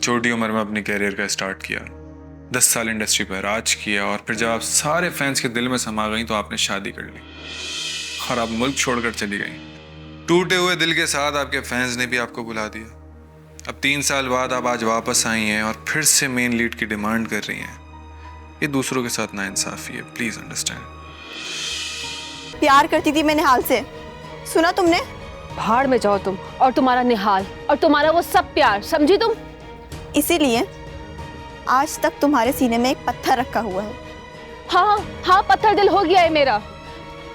छोटी उम्र में अपने कैरियर का स्टार्ट किया, 10 साल इंडस्ट्री पर राज किया, और फिर जब आप सारे फैंस के दिल में समा गई तो आपने शादी कर ली और आप मुल्क छोड़कर चली गई। टूटे हुए दिल के साथ आपके फैंस ने भी आपको बुला दिया। अब 3 साल बाद आप आज वापस आई हैं और फिर से मेन लीड की डिमांड कर रही हैं। ये दूसरों के साथ नाइंसाफी है, प्लीज अंडरस्टैंड। प्यार करती थी मैं निहाल से, सुना तुमने? भाड़ में जाओ तुम और तुम्हारा निहाल और तुम्हारा वो सब प्यार, समझी तुम? इसीलिए आज तक तुम्हारे सीने में एक पत्थर रखा हुआ है। हाँ हाँ, पत्थर दिल हो गया है मेरा,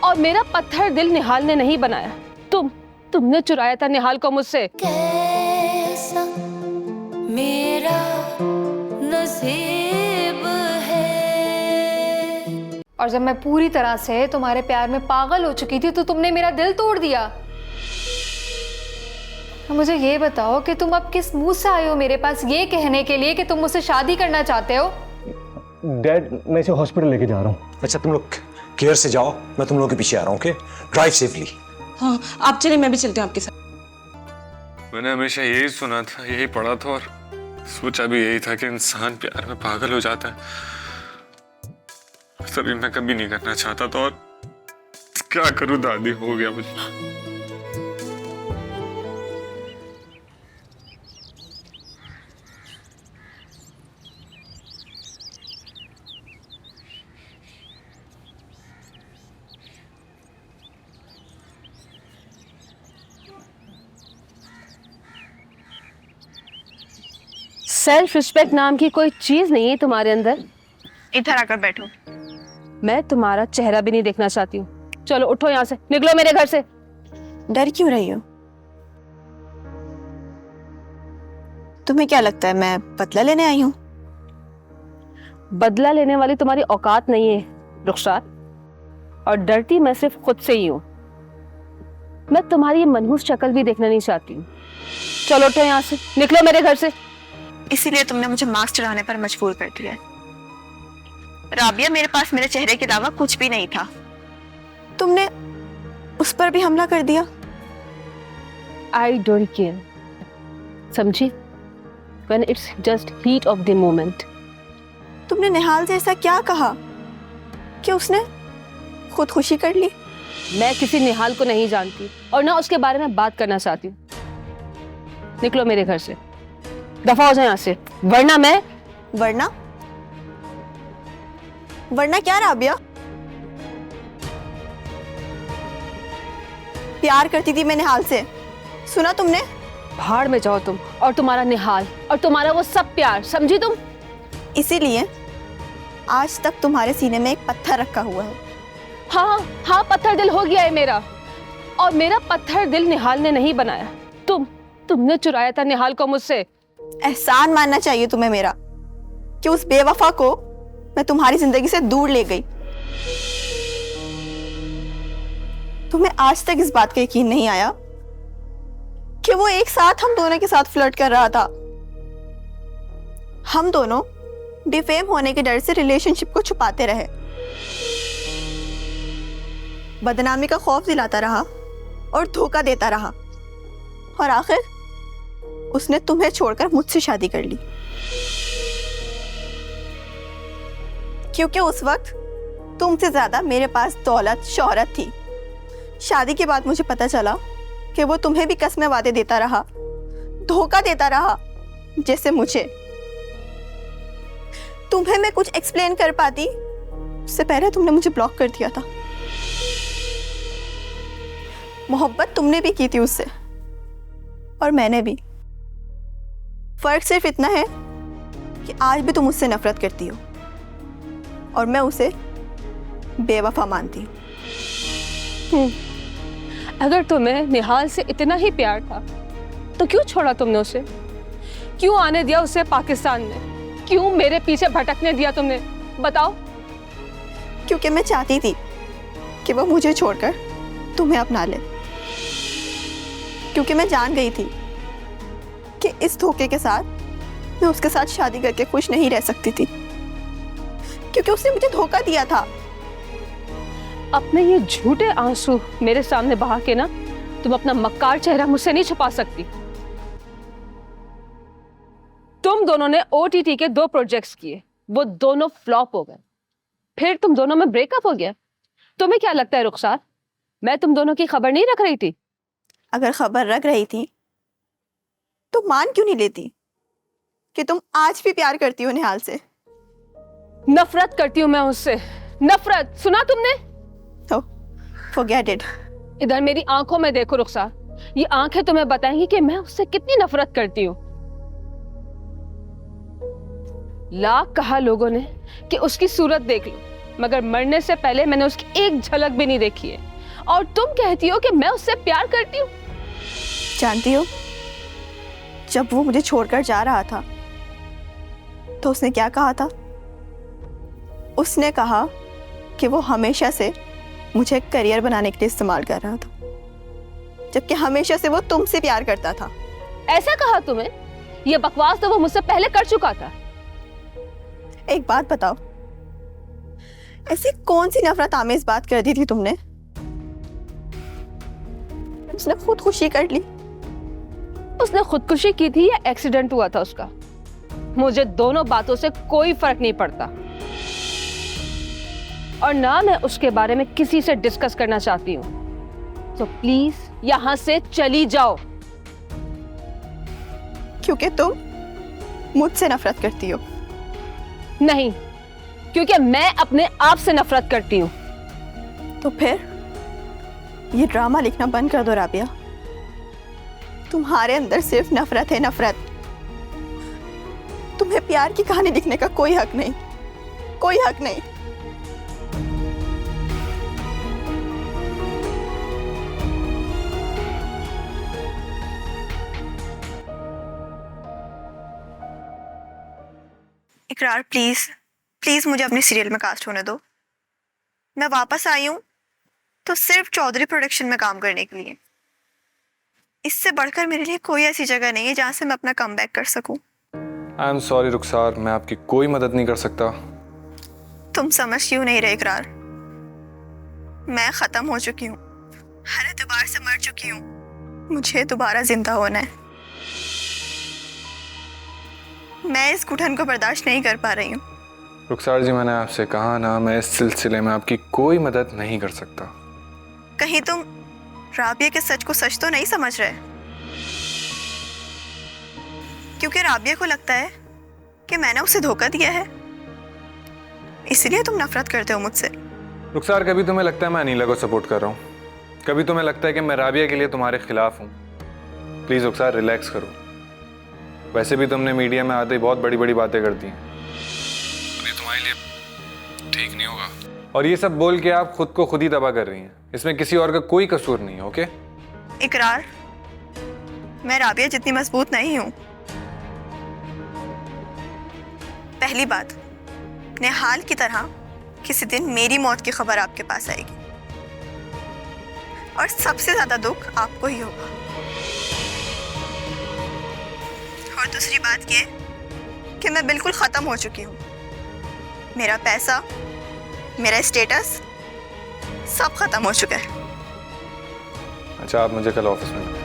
और मेरा पत्थर दिल निहाल ने नहीं बनाया, तुमने चुराया था निहाल को मुझसे। कैसा मेरा नसीब है। और जब मैं पूरी तरह से तुम्हारे प्यार में पागल हो चुकी थी तो तुमने मेरा दिल तोड़ दिया। मुझे ये बताओ कि तुम अब किस मुंह से आए हो मेरे पास ये कहने के लिए कि तुम मुझसे शादी करना चाहते हो? डैड, मैं इसे हॉस्पिटल लेके जा रहा हूँ। अच्छा, तुम लोग केयर से जाओ, मैं तुम लोगों के पीछे आ रहा हूँ। Okay, drive safely. हाँ, आप चलिए, मैं भी चलती हूँ आपके साथ। मैंने हमेशा यही सुना था, यही पढ़ा था, और सोचा भी यही था कि इंसान प्यार में पागल हो जाता है। तभी मैं कभी नहीं करना चाहता था, और क्या करूं दादी, हो गया मुझे। सेल्फ रिस्पेक्ट नाम की कोई चीज नहीं है तुम्हारे अंदर। इधर आकर बैठो। मैं तुम्हारा चेहरा भी नहीं देखना चाहती हूँ। चलो उठो यहाँ से, निकलो मेरे घर से। डर क्यों रही हो? तुम्हें क्या लगता है मैं बदला लेने आई हूँ? बदला लेने वाली तुम्हारी औकात नहीं है रुखसार, और डरती मैं सिर्फ खुद से ही हूँ। मैं तुम्हारी ये मनहूस शक्ल भी देखना नहीं चाहती हूँ। चलो उठो यहाँ से, निकलो मेरे घर से। इसीलिए तुमने मुझे मास्क चढ़ाने पर मजबूर कर दिया है। राबिया, मेरे पास मेरे चेहरे के अलावा कुछ भी नहीं था। तुमने उस पर भी हमला कर दिया। आई डोंट केयर, समझी? When it's just heat of the moment. तुमने निहाल से ऐसा क्या कहा कि उसने खुदकुशी कर ली? मैं किसी निहाल को नहीं जानती और ना उसके बारे में बात करना चाहती हूँ। निकलो मेरे घर से, दफा हो जाए यहाँ से, वरना मैं। वरना? वरना क्या राबिया? प्यार करती थी मैं निहाल से, सुना तुमने? भाड़ में जाओ तुम और तुम्हारा निहाल और तुम्हारा वो सब प्यार, समझी तुम? इसीलिए आज तक तुम्हारे सीने में एक पत्थर रखा हुआ है। हाँ हाँ, पत्थर दिल हो गया है मेरा, और मेरा पत्थर दिल निहाल ने नहीं बनाया, तुमने चुराया था निहाल को मुझसे। एहसान मानना चाहिए तुम्हें मेरा कि उस बेवफा को मैं तुम्हारी जिंदगी से दूर ले गई। तुम्हें आज तक इस बात का यकीन नहीं आया कि वो एक साथ हम दोनों के साथ फ्लर्ट कर रहा था। हम दोनों डिफेम होने के डर से रिलेशनशिप को छुपाते रहे, बदनामी का खौफ दिलाता रहा और धोखा देता रहा, और आखिर उसने तुम्हें छोड़कर मुझसे शादी कर ली। क्योंकि उस वक्त तुमसे ज्यादा मेरे पास दौलत शोहरत थी। शादी के बाद मुझे पता चला कि वो तुम्हें भी कस्में वादे देता रहा, धोखा देता रहा, जैसे मुझे। तुम्हें मैं कुछ एक्सप्लेन कर पाती उससे पहले तुमने मुझे ब्लॉक कर दिया था। मोहब्बत तुमने भी की थी उससे और मैंने भी। फर्क सिर्फ इतना है कि आज भी तुम उससे नफरत करती हो और मैं उसे बेवफा मानती हूँ। अगर तुम्हें निहाल से इतना ही प्यार था तो क्यों छोड़ा तुमने उसे? क्यों आने दिया उसे पाकिस्तान में? क्यों मेरे पीछे भटकने दिया तुमने? बताओ। क्योंकि मैं चाहती थी कि वो मुझे छोड़कर तुम्हें अपना ले। क्योंकि मैं जान गई थी कि इस धोखे के साथ मैं उसके साथ शादी करके खुश नहीं रह सकती थी, क्योंकि उसने मुझे धोखा दिया था। अपने ये झूठे आंसू मेरे सामने बहा के ना तुम अपना मक्कार चेहरा मुझसे नहीं छुपा सकती। तुम दोनों ने OTT के 2 प्रोजेक्ट्स किए, वो दोनों फ्लॉप हो गए। फिर तुम दोनों में ब्रेकअप हो गया। तुम्हें क्या लगता है रुखसार, मैं तुम दोनों की खबर नहीं रख रही थी? अगर खबर रख रही थी तो मान क्यों नहीं लेती कि तुम आज भी प्यार करती हो निहाल से? नफरत करती हूं मैं उससे, नफरत। सुना तुमने? तो फॉरगेट इट। इधर मेरी आंखों में देखो रुखसार, ये आंखें तुम्हें बताएंगी कि मैं उससे कितनी नफरत करती हूँ। लाख कहा लोगों ने कि उसकी सूरत देख लो, मगर मरने से पहले मैंने उसकी एक झलक भी नहीं देखी है। और तुम कहती हो कि मैं उससे प्यार करती हूँ। जानती हो, जब वो मुझे छोड़कर जा रहा था तो उसने क्या कहा था? उसने कहा कि वो हमेशा से मुझे करियर बनाने के लिए इस्तेमाल कर रहा था, जबकि हमेशा से वो तुमसे प्यार करता था। ऐसा कहा तुम्हें? ये बकवास तो वो मुझसे पहले कर चुका था। एक बात बताओ, ऐसी कौन सी नफरत आमेज बात कर दी थी तुमने? उसने खुदकुशी कर ली। उसने खुदकुशी की थी या एक्सीडेंट हुआ था उसका, मुझे दोनों बातों से कोई फर्क नहीं पड़ता। और ना मैं उसके बारे में किसी से डिस्कस करना चाहती हूँ। तो प्लीज यहां से चली जाओ। क्योंकि तुम मुझसे नफरत करती हो। नहीं, क्योंकि मैं अपने आप से नफरत करती हूँ। तो फिर ये ड्रामा लिखना बंद कर दो राबिया। तुम्हारे अंदर सिर्फ नफरत है, नफरत। तुम्हें प्यार की कहानी लिखने का कोई हक नहीं, कोई हक नहीं। इकरार, प्लीज प्लीज मुझे अपने सीरियल में कास्ट होने दो। मैं वापस आई हूँ तो सिर्फ चौधरी प्रोडक्शन में काम करने के लिए। इससे बढ़कर मेरे लिए कोई ऐसी जगह नहीं है जहाँ से मैं अपना कमबैक कर सकूं। आई एम सॉरी रुखसार, मैं आपकी कोई मदद नहीं कर सकता। तुम समझ क्यों नहीं रहे इकरार? मैं खत्म हो चुकी हूँ, हर एतबार से मर चुकी हूँ। मुझे दोबारा जिंदा होना है। मैं इस घुटन को बर्दाश्त नहीं कर पा रही हूँ। रुखसार जी, मैंने आपसे कहा ना, मैं इस सिलसिले में आपकी कोई मदद नहीं कर सकता। कहीं तुम राबिया के सच को सच तो नहीं समझ रहे? क्योंकि राबिया को लगता है कि मैंने उसे धोखा दिया है, इसलिए तुम नफरत करते हो मुझसे। रुखसार, कभी तुम्हें लगता है मैं अनीला को सपोर्ट कर रहा हूँ, कभी तुम्हें लगता है कि मैं राबिया के लिए तुम्हारे खिलाफ हूँ। प्लीज़ रुखसार, रिलैक्स करो। वैसे भी तुमने मीडिया में आते ही बहुत बड़ी बड़ी बातें कर दी हैं, ये तुम्हारे लिए ठीक नहीं होगा। और ये सब बोल के आप खुद को खुद ही तबाह कर रही हैं। इसमें किसी और का कोई कसूर नहीं है। ओके इकरार, मैं राबिया जितनी मजबूत नहीं हूं। पहली बात, निहाल की तरह किसी दिन मेरी मौत की खबर आपके पास आएगी, और सबसे ज्यादा दुख आपको ही होगा। और दूसरी बात ये कि मैं बिल्कुल खत्म हो चुकी हूँ। मेरा पैसा, मेरा स्टेटस सब खत्म हो चुका है। अच्छा, आप मुझे कल ऑफिस में मिलें।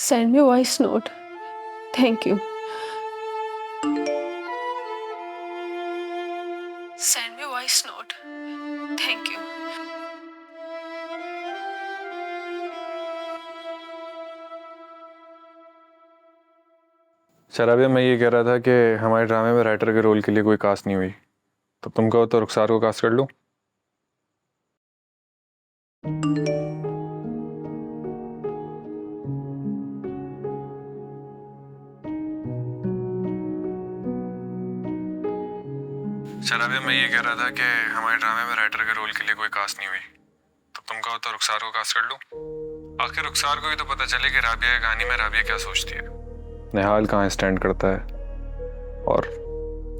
Send me voice note. Thank you. Send me voice note. Thank you. शराबिया, मैं ये कह रहा था कि हमारे ड्रामे में राइटर के रोल के लिए कोई कास्ट नहीं हुई, तो तुम कहो तो रुखसार को कास्ट कर लूं? शराबिया, मैं ये कह रहा था कि हमारे ड्रामे में राइटर के रोल के लिए कोई कास्ट नहीं हुई, तो तुम कहो तो रुखसार को कास्ट कर लूं? आखिर रुखसार को भी तो पता चले कि राबिया की कहानी में राबिया क्या सोचती है, निहाल कहाँ स्टैंड करता है और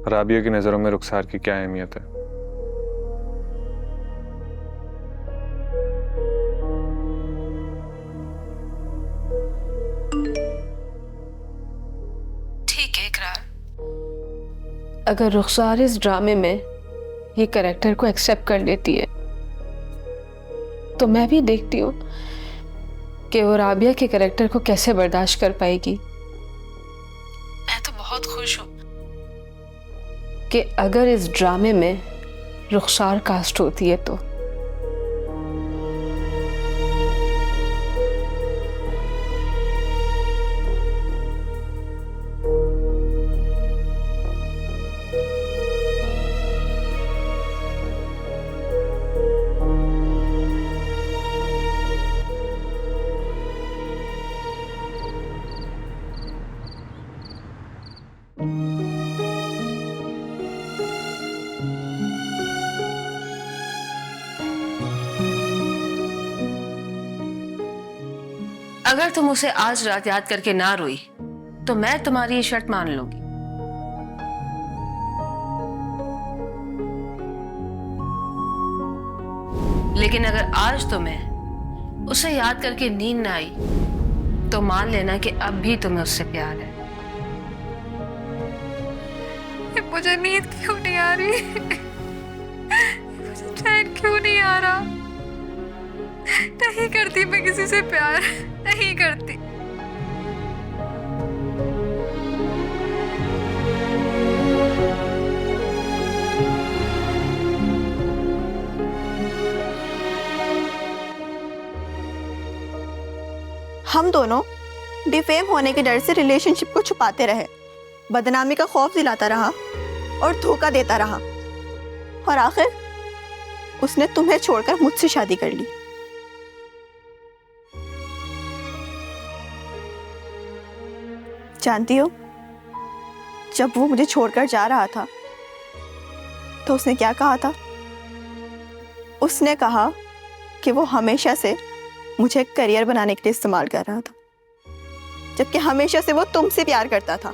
राबिया की नज़रों में रुखसार की क्या अहमियत है। ठीक है इकरार, अगर रुखसार इस ड्रामे में ये कैरेक्टर को एक्सेप्ट कर लेती है तो मैं भी देखती हूँ कि वो राबिया के कैरेक्टर को कैसे बर्दाश्त कर पाएगी। मैं तो बहुत खुश हूँ कि अगर इस ड्रामे में रुखसार कास्ट होती है तो। अगर तुम उसे आज रात याद करके ना रोई तो मैं तुम्हारी ये शर्त मान लूंगी। लेकिन अगर आज तुम्हें उसे याद करके नींद ना आई तो मान लेना कि अब भी तुम्हें उससे प्यार है। मुझे नींद क्यों नहीं आ रही? मुझे चैन क्यों नहीं आ रहा? नहीं करती मैं किसी से प्यार, नहीं करती। हम दोनों डिफेम होने के डर से रिलेशनशिप को छुपाते रहे, बदनामी का खौफ दिलाता रहा और धोखा देता रहा, और आखिर उसने तुम्हें छोड़कर मुझसे शादी कर ली। जानती हो, जब वो मुझे छोड़कर जा रहा था तो उसने क्या कहा था? उसने कहा कि वो हमेशा से मुझे करियर बनाने के लिए इस्तेमाल कर रहा था, जबकि हमेशा से वो तुमसे प्यार करता था।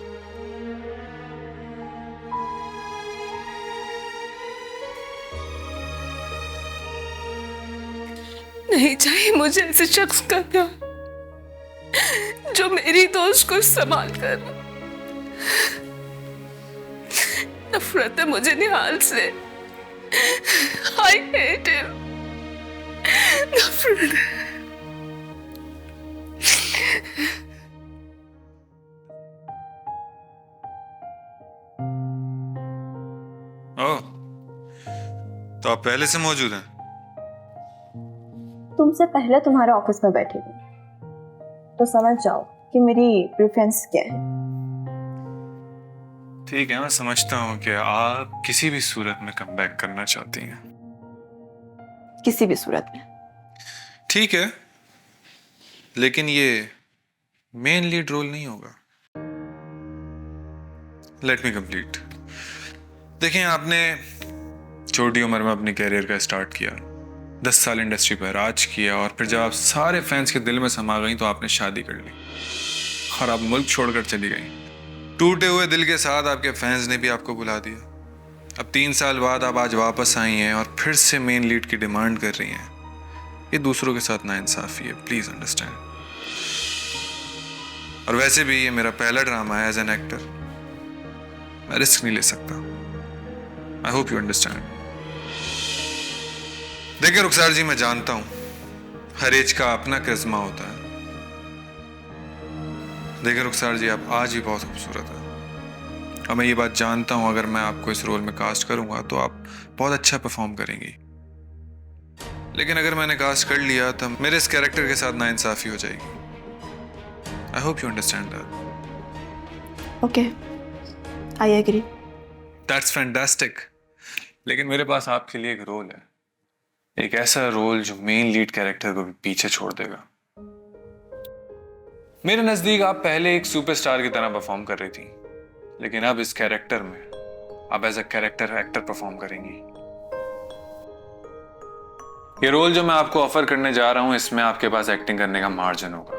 नहीं चाहिए मुझे ऐसे शख्स का प्यार जो मेरी दोस्त को संभाल कर। नफरत है मुझे निहाल से। I hate him. नफरत है। ओह, तो आप पहले से मौजूद हैं? तुमसे पहले तुम्हारे ऑफिस में बैठे थे, तो समझ जाओ कि मेरी प्रेफरेंस क्या है। ठीक है, मैं समझता हूँ कि आप किसी भी सूरत में कमबैक करना चाहती हैं। किसी भी सूरत में। ठीक है, लेकिन ये मेन लीड रोल नहीं होगा। Let me complete. देखें, आपने छोटी उम्र में अपने कैरियर का स्टार्ट किया, 10 साल इंडस्ट्री पर राज किया, और फिर जब आप सारे फैंस के दिल में समा गई तो आपने शादी कर ली और आप मुल्क छोड़कर चली गई। टूटे हुए दिल के साथ आपके फैंस ने भी आपको बुला दिया। अब 3 साल बाद आप आज वापस आई हैं और फिर से मेन लीड की डिमांड कर रही हैं। ये दूसरों के साथ नाइंसाफी है, प्लीज अंडरस्टैंड। और वैसे भी ये मेरा पहला ड्रामा है एज एन एक्टर, मैं रिस्क नहीं ले सकता। आई होप यू अंडरस्टैंड। देखिए रुखसार जी, मैं जानता हूं हर एज का अपना करिश्मा होता है, देखिए रुखसार जी, आप आज ही बहुत खूबसूरत हैं और मैं ये बात जानता हूँ, अगर मैं आपको इस रोल में कास्ट करूंगा तो आप बहुत अच्छा परफॉर्म करेंगी। लेकिन अगर मैंने कास्ट कर लिया तो मेरे इस कैरेक्टर के साथ नाइंसाफी हो जाएगी। I hope you understand that. Okay, I agree. That's fantastic. लेकिन मेरे पास आपके लिए एक रोल है, एक ऐसा रोल जो मेन लीड कैरेक्टर को भी पीछे छोड़ देगा। मेरे नजदीक आप पहले एक सुपरस्टार की तरह परफॉर्म कर रही थी, लेकिन अब इस कैरेक्टर में आप as a character actor perform करेंगी। ये रोल जो मैं आपको ऑफर करने जा रहा हूं, इसमें आपके पास एक्टिंग करने का मार्जिन होगा।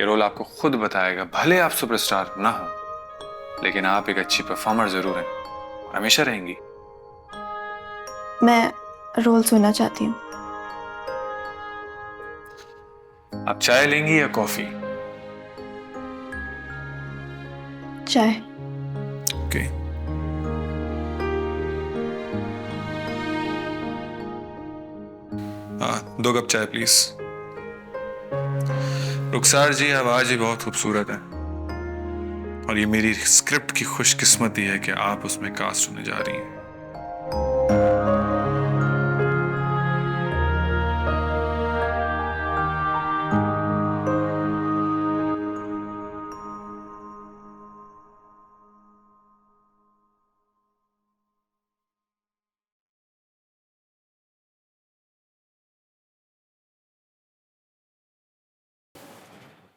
ये रोल आपको खुद बताएगा, भले आप सुपरस्टार ना हो, लेकिन आप एक अच्छी परफॉर्मर जरूर हैं और हमेशा रहेंगी। मैं रोल सुनना चाहती हूँ। आप चाय लेंगी या कॉफी? चाय। ओके। हाँ, 2 कप चाय प्लीज। रुखसार जी, आप आज ही बहुत खूबसूरत हैं और ये मेरी स्क्रिप्ट की खुशकिस्मती है कि आप उसमें कास्ट होने जा रही हैं।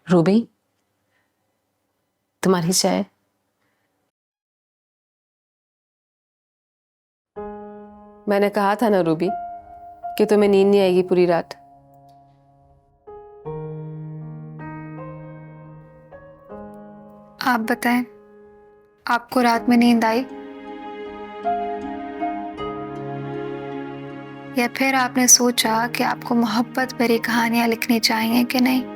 रूबी, तुम्हारी चाय। मैंने कहा था ना रूबी कि तुम्हें नींद नहीं आएगी पूरी रात। आप बताएं, आपको रात में नींद आई या फिर आपने सोचा कि आपको मोहब्बत भरी कहानियां लिखनी चाहिए कि नहीं?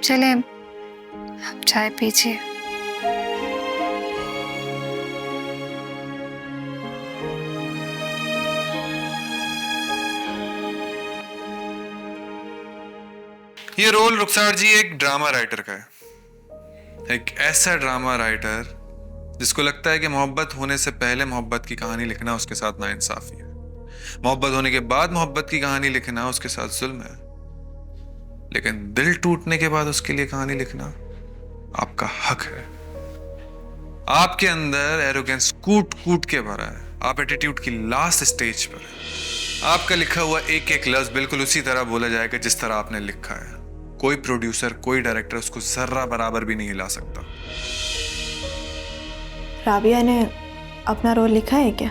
चलें, आप चाय पीजिए। ये रोल रुखसार जी एक ड्रामा राइटर का है, एक ऐसा ड्रामा राइटर जिसको लगता है कि मोहब्बत होने से पहले मोहब्बत की कहानी लिखना उसके साथ नाइंसाफी है, मोहब्बत होने के बाद मोहब्बत की कहानी लिखना उसके साथ जुल्म है, लेकिन दिल टूटने के बाद उसके लिए कहानी लिखना आपका हक है। आपके अंदर एरोगेंस कूट कूट के भरा है, आप एटीट्यूड की लास्ट स्टेज पर है। आपका लिखा हुआ एक एक लफ्ज बिल्कुल उसी तरह बोला जाएगा जिस तरह आपने लिखा है। कोई प्रोड्यूसर, कोई डायरेक्टर उसको जर्रा बराबर भी नहीं हिला सकता। राबिया ने अपना रोल लिखा है क्या?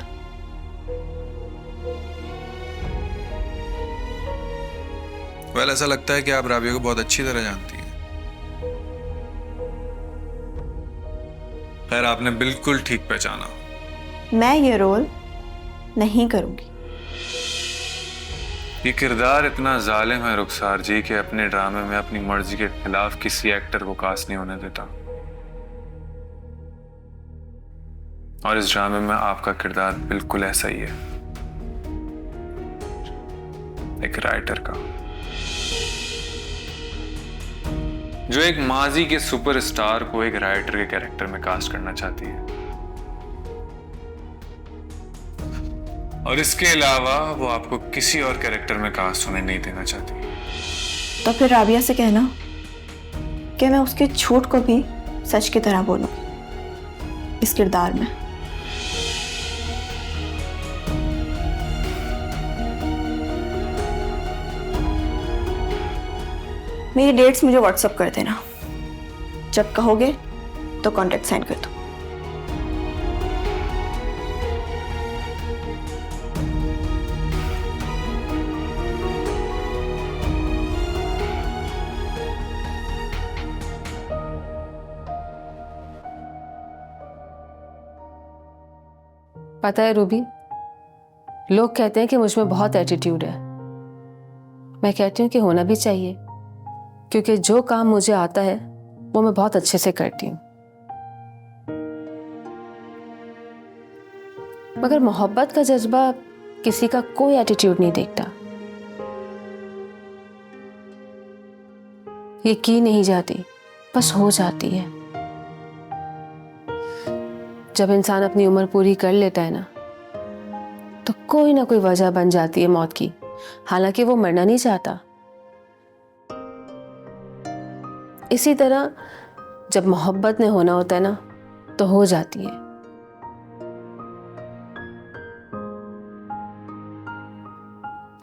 वेल, ऐसा लगता है कि आप राबिया को बहुत अच्छी तरह जानती हैं। खैर, आपने बिल्कुल ठीक पहचाना। मैं ये रोल नहीं करूंगी। ये किरदार इतना जालिम है रुखसार जी कि अपने ड्रामे में अपनी मर्जी के खिलाफ किसी एक्टर को कास्ट नहीं होने देता। और इस ड्रामे में आपका किरदार बिल्कुल ऐसा ही है, एक राइटर का, जो एक माजी के सुपरस्टार को एक राइटर के कैरेक्टर में कास्ट करना चाहती है। और इसके अलावा वो आपको किसी और कैरेक्टर में कास्ट होने नहीं देना चाहती। तो फिर राबिया से कहना कि मैं उसके झूठ को भी सच की तरह बोलूंगी इस किरदार में। मेरी डेट्स मुझे व्हाट्सएप कर देना, जब कहोगे तो कॉन्टेक्ट सेंड कर दो। पता है रूबी, लोग कहते हैं कि मुझ में बहुत एटीट्यूड है। मैं कहती हूँ कि होना भी चाहिए, क्योंकि जो काम मुझे आता है वो मैं बहुत अच्छे से करती हूँ। मगर मोहब्बत का जज्बा किसी का कोई एटीट्यूड नहीं देखता। ये की नहीं जाती, बस हो जाती है। जब इंसान अपनी उम्र पूरी कर लेता है ना, तो कोई ना कोई वजह बन जाती है मौत की, हालांकि वो मरना नहीं चाहता। इसी तरह जब मोहब्बत ने होना होता है ना, तो हो जाती है।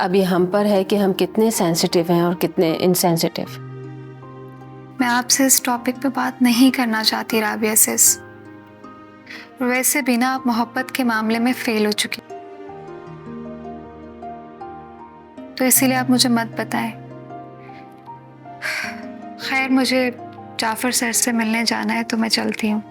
अब ये हम पर है कि हम कितने सेंसिटिव हैं और कितने इनसेंसिटिव। मैं आपसे इस टॉपिक पे बात नहीं करना चाहती राबिया सिस। वैसे भी ना आप मोहब्बत के मामले में फेल हो चुकी, तो इसीलिए आप मुझे मत बताएं। खैर, मुझे जाफर सर से मिलने जाना है, तो मैं चलती हूँ।